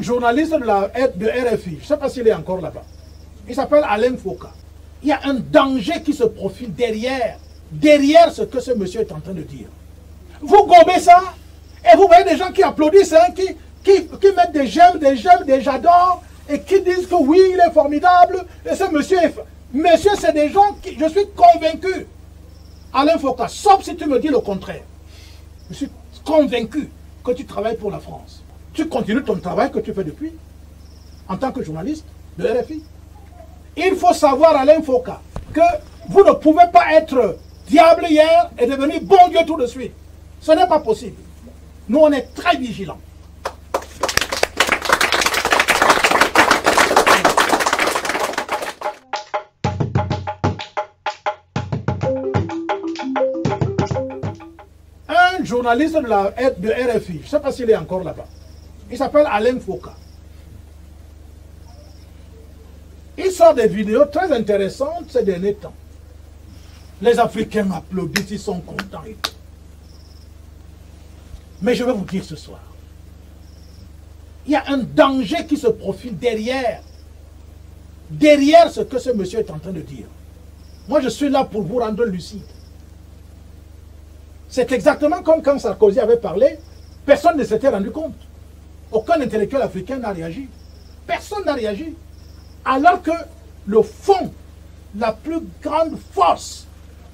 Un journaliste de RFI, je ne sais pas s'il est encore là-bas, il s'appelle Alain Foka. Il y a un danger qui se profile derrière ce que ce monsieur est en train de dire. Vous gobez ça, et vous voyez des gens qui applaudissent, hein, qui mettent des j'aime, des j'adore, et qui disent que oui, il est formidable, et ce monsieur est... Monsieur, c'est des gens qui... Je suis convaincu, Alain Foka, sauf si tu me dis le contraire. Je suis convaincu que tu travailles pour la France. Tu continues ton travail que tu fais depuis, en tant que journaliste de RFI. Il faut savoir, Alain Foka, que vous ne pouvez pas être diable hier et devenir bon Dieu tout de suite. Ce n'est pas possible. Nous, on est très vigilants. Un journaliste de RFI, je ne sais pas s'il est encore là-bas, il s'appelle Alain Foka. Il sort des vidéos très intéressantes ces derniers temps. Les Africains applaudissent, ils sont contents et tout. Mais je vais vous dire ce soir, il y a un danger qui se profile derrière ce que ce monsieur est en train de dire. Moi, je suis là pour vous rendre lucide. C'est exactement comme quand Sarkozy avait parlé, personne ne s'était rendu compte. Aucun intellectuel africain n'a réagi. Personne n'a réagi. Alors que le fond, la plus grande force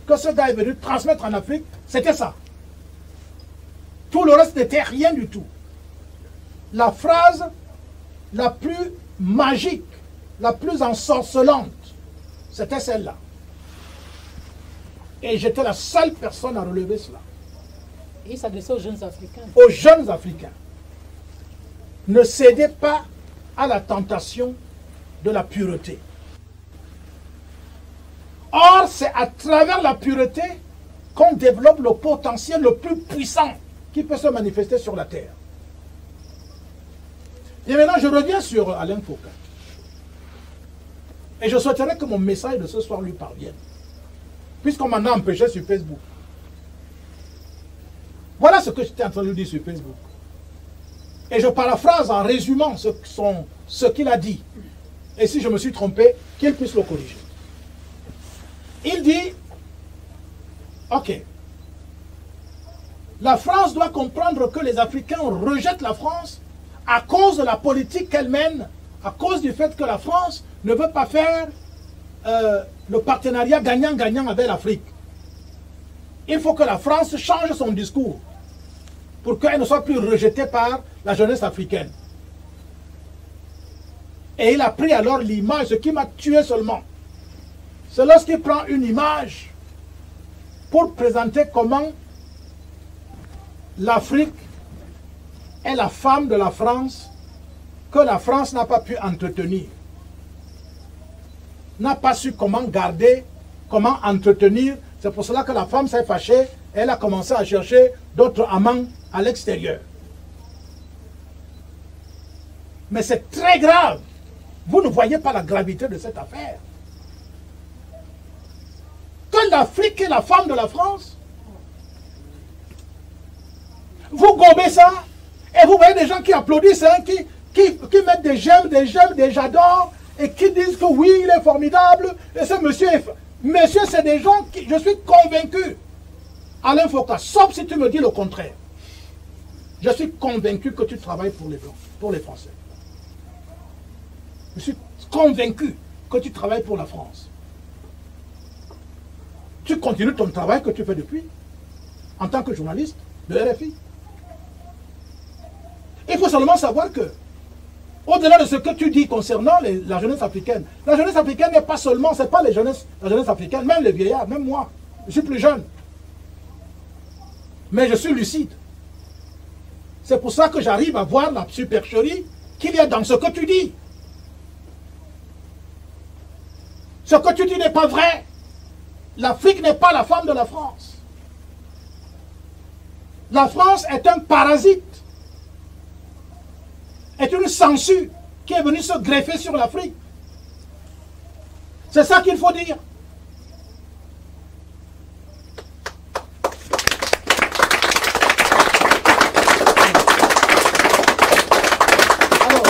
que ce gars est venu transmettre en Afrique, c'était ça. Tout le reste n'était rien du tout. La phrase la plus magique, la plus ensorcelante, c'était celle-là. Et j'étais la seule personne à relever cela. Et il s'adressait aux jeunes Africains. Aux jeunes Africains. Ne cédez pas à la tentation de la pureté. Or, c'est à travers la pureté qu'on développe le potentiel le plus puissant qui peut se manifester sur la terre. Et maintenant, je reviens sur Alain Foka. Et je souhaiterais que mon message de ce soir lui parvienne. Puisqu'on m'en a empêché sur Facebook. Voilà ce que j'étais en train de lui dire sur Facebook. Et je paraphrase en résumant ce qu'il a dit. Et si je me suis trompé, qu'il puisse le corriger. Il dit, ok, la France doit comprendre que les Africains rejettent la France à cause de la politique qu'elle mène, à cause du fait que la France ne veut pas faire le partenariat gagnant-gagnant avec l'Afrique. Il faut que la France change son discours pour qu'elle ne soit plus rejetée par la jeunesse africaine. Et il a pris alors l'image, ce qui m'a tué seulement. C'est lorsqu'il prend une image pour présenter comment l'Afrique est la femme de la France que la France n'a pas pu entretenir. N'a pas su comment garder, comment entretenir. C'est pour cela que la femme s'est fâchée. Elle a commencé à chercher d'autres amants à l'extérieur. Mais c'est très grave. Vous ne voyez pas la gravité de cette affaire. Que l'Afrique est la femme de la France. Vous gobez ça, et vous voyez des gens qui applaudissent, hein, qui mettent des j'aime, des j'adore, et qui disent que oui, il est formidable, et ce monsieur est... Monsieur, c'est des gens qui... Je suis convaincu, Alain Foka, sauf si tu me dis le contraire. Je suis convaincu que tu travailles pour les Blancs, pour les Français. Je suis convaincu que tu travailles pour la France. Tu continues ton travail que tu fais depuis, en tant que journaliste de RFI. Il faut seulement savoir que, au-delà de ce que tu dis concernant la jeunesse africaine n'est pas seulement, c'est pas la jeunesse africaine, même les vieillards, même moi, je suis plus jeune. Mais je suis lucide. C'est pour ça que j'arrive à voir la supercherie qu'il y a dans ce que tu dis. Ce que tu dis n'est pas vrai. L'Afrique n'est pas la femme de la France. La France est un parasite, est une sangsue qui est venue se greffer sur l'Afrique. C'est ça qu'il faut dire. Alors,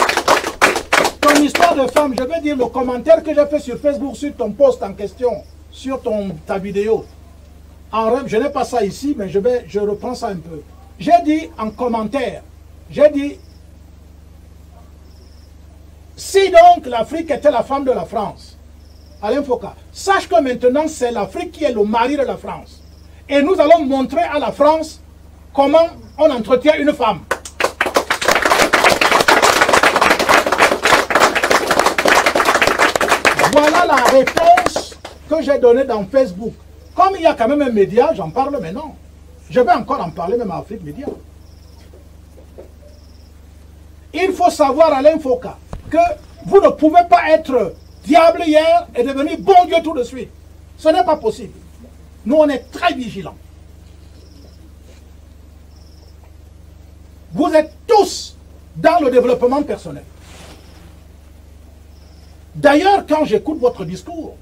de femmes, je vais dire le commentaire que j'ai fait sur Facebook, sur ton post en question, sur ta vidéo. Je n'ai pas ça ici, mais je reprends ça un peu. J'ai dit en commentaire, j'ai dit, si donc l'Afrique était la femme de la France, Alain Foka, sache que maintenant c'est l'Afrique qui est le mari de la France. Et nous allons montrer à la France comment on entretient une femme. Voilà la réponse que j'ai donnée dans Facebook. Comme il y a quand même un média, j'en parle maintenant. Je vais encore en parler même à Afrique Média. Il faut savoir, Alain Foka, que vous ne pouvez pas être diable hier et devenir bon Dieu tout de suite. Ce n'est pas possible. Nous, on est très vigilants. Vous êtes tous dans le développement personnel. D'ailleurs, quand j'écoute votre discours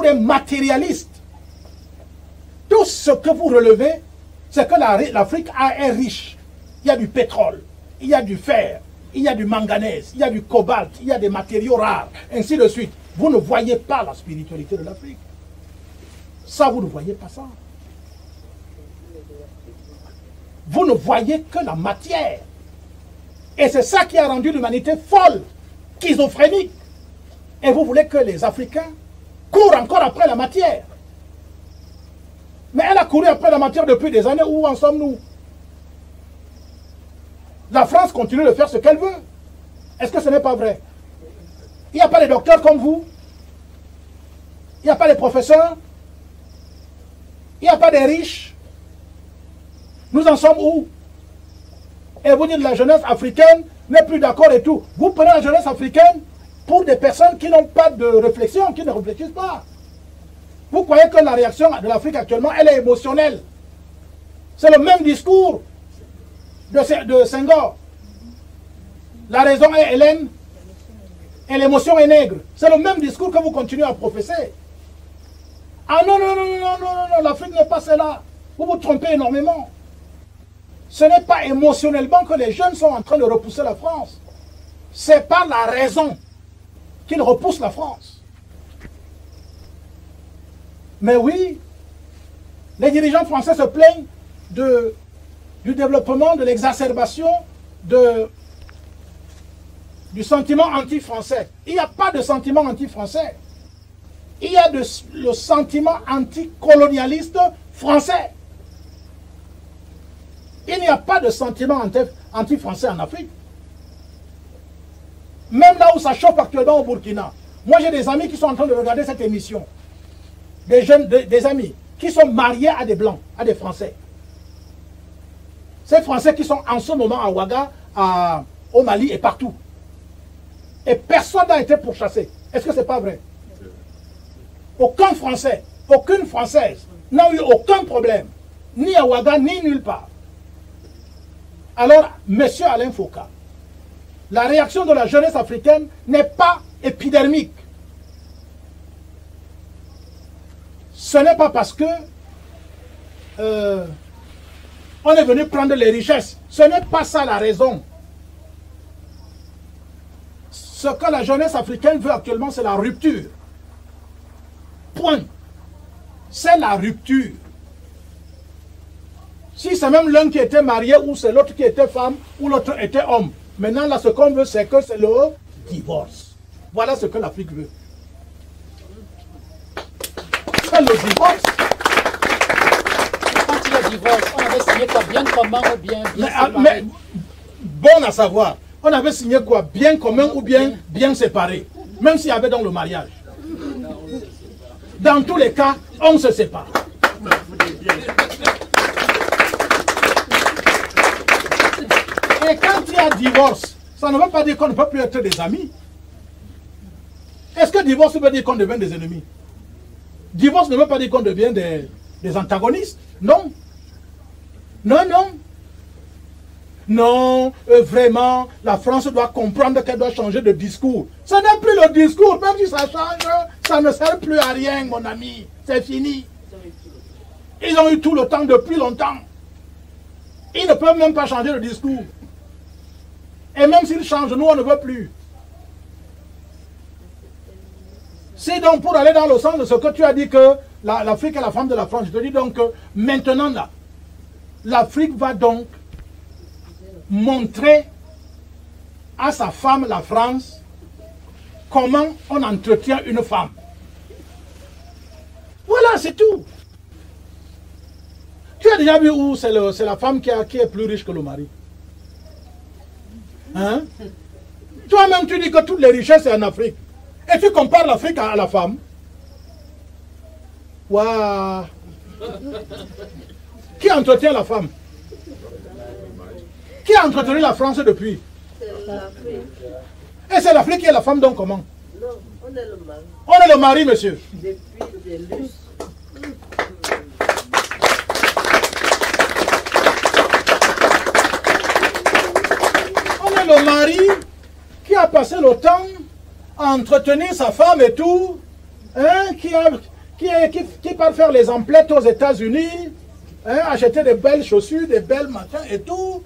est matérialiste. Tout ce que vous relevez, c'est que l'Afrique est riche. Il y a du pétrole, il y a du fer, il y a du manganèse, il y a du cobalt, il y a des matériaux rares, ainsi de suite. Vous ne voyez pas la spiritualité de l'Afrique. Ça, vous ne voyez pas ça. Vous ne voyez que la matière. Et c'est ça qui a rendu l'humanité folle, schizophrénique. Et vous voulez que les Africains courent encore après la matière. Mais elle a couru après la matière depuis des années. Où en sommes-nous? La France continue de faire ce qu'elle veut. Est-ce que ce n'est pas vrai? Il n'y a pas de docteurs comme vous. Il n'y a pas de professeurs. Il n'y a pas de riches. Nous en sommes où? Et vous dites la jeunesse africaine n'est plus d'accord et tout. Vous prenez la jeunesse africaine pour des personnes qui n'ont pas de réflexion, qui ne réfléchissent pas. Vous croyez que la réaction de l'Afrique actuellement, elle est émotionnelle. C'est le même discours de Senghor. La raison est hélène et l'émotion est nègre. C'est le même discours que vous continuez à professer. Ah non, non, non, non, non, non, non, l'Afrique n'est pas celle-là. Vous vous trompez énormément. Ce n'est pas émotionnellement que les jeunes sont en train de repousser la France. C'est par la raison qu'ils repoussent la France. Mais oui, les dirigeants français se plaignent du développement, de l'exacerbation du sentiment anti-français. Il n'y a pas de sentiment anti-français. Il y a le sentiment anticolonialiste français. Il n'y a pas de sentiment anti-français en Afrique. Même là où ça chauffe actuellement au Burkina. Moi j'ai des amis qui sont en train de regarder cette émission. Des jeunes, des amis qui sont mariés à des Blancs, à des Français. Ces Français qui sont en ce moment à Ouaga, au Mali et partout. Et personne n'a été pourchassé. Est-ce que ce n'est pas vrai? Aucun Français, aucune Française n'a eu aucun problème. Ni à Ouaga, ni nulle part. Alors, monsieur Alain Foka, la réaction de la jeunesse africaine n'est pas épidermique. Ce n'est pas parce que on est venu prendre les richesses. Ce n'est pas ça la raison. Ce que la jeunesse africaine veut actuellement, c'est la rupture. Point. C'est la rupture. Si c'est même l'un qui était marié, ou c'est l'autre qui était femme, ou l'autre était homme. Maintenant, là, ce qu'on veut, c'est que c'est le divorce. Voilà ce que l'Afrique veut. C'est le divorce. Quand il y a divorce, on avait signé quoi? Bien commun ou bien séparé? Mais bon à savoir, on avait signé quoi? Bien commun ou bien séparé? Même s'il y avait dans le mariage. Dans tous les cas, on se sépare. Et quand il y a divorce, ça ne veut pas dire qu'on ne peut plus être des amis. Est-ce que divorce veut dire qu'on devient des ennemis? Divorce ne veut pas dire qu'on devient des antagonistes. Non. Non, non. Non, vraiment, la France doit comprendre qu'elle doit changer de discours. Ce n'est plus le discours, même si ça change, ça ne sert plus à rien, mon ami. C'est fini. Ils ont eu tout le temps depuis longtemps. Ils ne peuvent même pas changer de discours. Et même s'ils changent, nous, on ne veut plus. C'est donc pour aller dans le sens de ce que tu as dit que l'Afrique est la femme de la France. Je te dis donc que maintenant là, l'Afrique va donc montrer à sa femme, la France, comment on entretient une femme. Voilà, c'est tout. Tu as déjà vu où c'est la femme qui est plus riche que le mari? Hein? Toi-même, tu dis que toutes les richesses sont en Afrique. Et tu compares l'Afrique à la femme. Waouh! Qui entretient la femme? Qui a entretenu la France depuis? C'est l'Afrique. Et c'est l'Afrique qui est la femme, donc comment? Non, on est le mari. On est le mari, monsieur. Depuis des lustres. On est le mari qui a passé le temps à entretenir sa femme et tout, hein, qui part faire les emplettes aux États-Unis, hein, acheter des belles chaussures, des belles machins et tout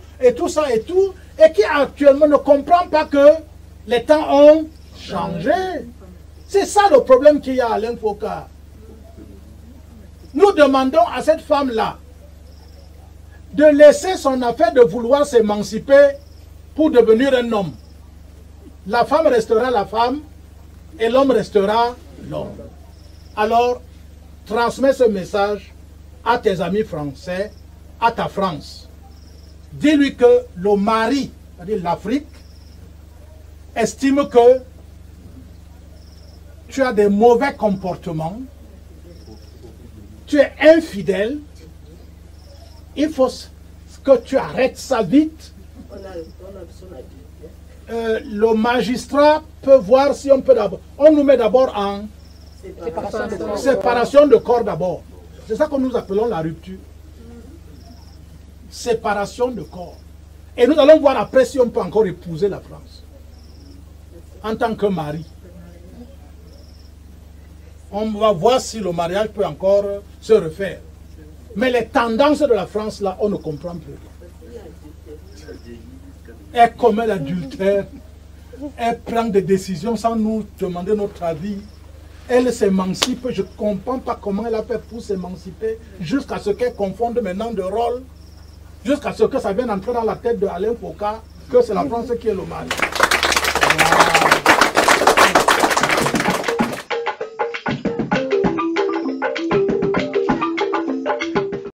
ça et tout, et qui actuellement ne comprend pas que les temps ont changé. C'est ça le problème qu'il y a à Alain Foka. Nous demandons à cette femme-là de laisser son affaire de vouloir s'émanciper pour devenir un homme. La femme restera la femme et l'homme restera l'homme. Alors, transmets ce message à tes amis français, à ta France. Dis-lui que le mari, c'est-à-dire l'Afrique, estime que tu as des mauvais comportements, tu es infidèle, il faut que tu arrêtes ça vite. On a besoin d'adulte. Le magistrat peut voir si on peut d'abord... On nous met d'abord en séparation de corps d'abord. C'est ça que nous appelons la rupture. Séparation de corps. Et nous allons voir après si on peut encore épouser la France. En tant que mari. On va voir si le mariage peut encore se refaire. Mais les tendances de la France, là, on ne comprend plus. Elle commet l'adultère. Elle prend des décisions sans nous demander notre avis. Elle s'émancipe. Je ne comprends pas comment elle a fait pour s'émanciper jusqu'à ce qu'elle confonde maintenant de rôle. Jusqu'à ce que ça vienne entrer dans la tête de Alain Foka que c'est la France qui est le mari. Voilà.